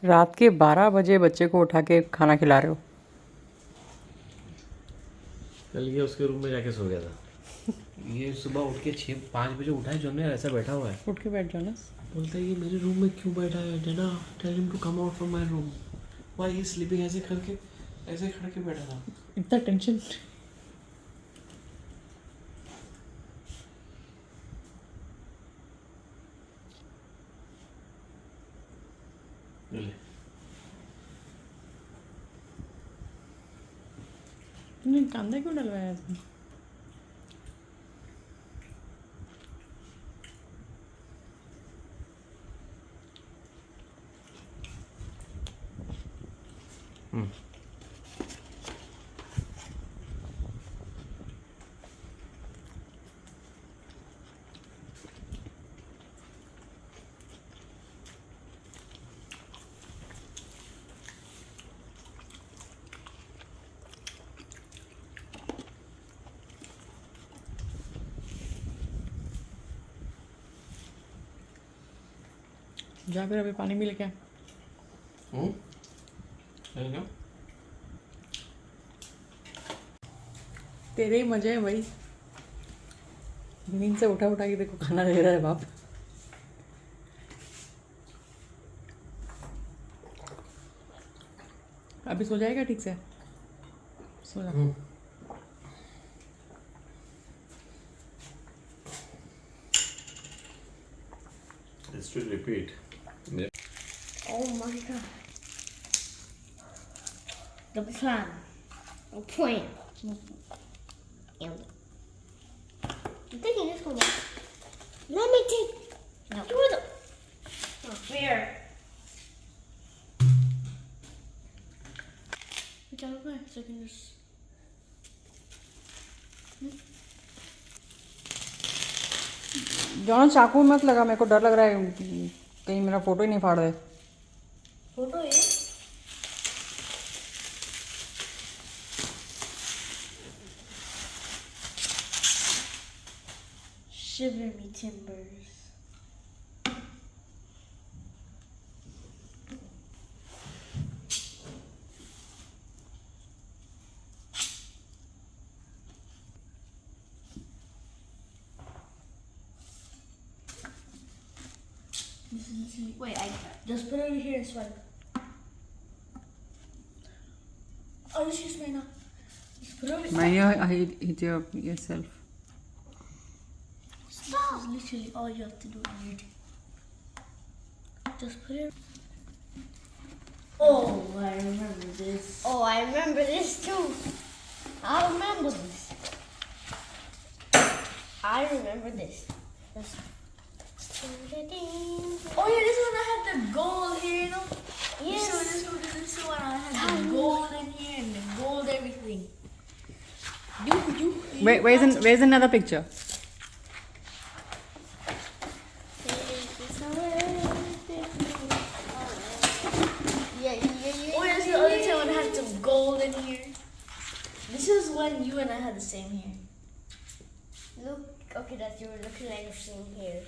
रात के 12 बजे बच्चे को उठा के खाना खिला रहे हो। कल ये उसके रूम में जाके सो गया था। ये सुबह उठ के 5 बजे उठा है, जो हमने ऐसा बैठा हुआ है। उठ के बैठ जाओ ना। बोलता है ये मेरे रूम में क्यों बैठा है डैडा, tell him to come out from my room, why he sleeping. ऐसे करके ऐसे खड़ के बैठा था। इतना टेंशन। नहीं, कांदा क्यों डलवाया इसमें? जा फिर अभी पानी भी लेके आ। तेरे ही मजे हैं भाई। नींद से उठा उठा के देखो खाना दे रहा है बाप। अभी सो जाएगा ठीक से? सो जा। It's to repeat. Oh my god. The plan. The plan. And I'm taking this one off. Let me take. No. Do it. Not fair. Get out of my so I can just. John चाकू मत लगा, मेरे को डर लग रहा है कहीं मेरा फोटो ही नहीं फाड़ दे। फोटो है? Shiver me timbers. Wait, I just put it over here and swipe. Oh, excuse me now. Just put it over. Maya, I hit yourself. Stop. This is literally all you have to do. Just put it. Oh, I remember this. Oh, I remember this too. I remember this. I remember this. Oh yeah, this one I had the gold here, you know? Yes. So this one I had the gold in here and the gold everything. Where's another picture? Yeah. Oh, yeah, this is the other time when I had some gold in here. This is when you and I had the same hair. Look, okay, that you were looking like the same hair.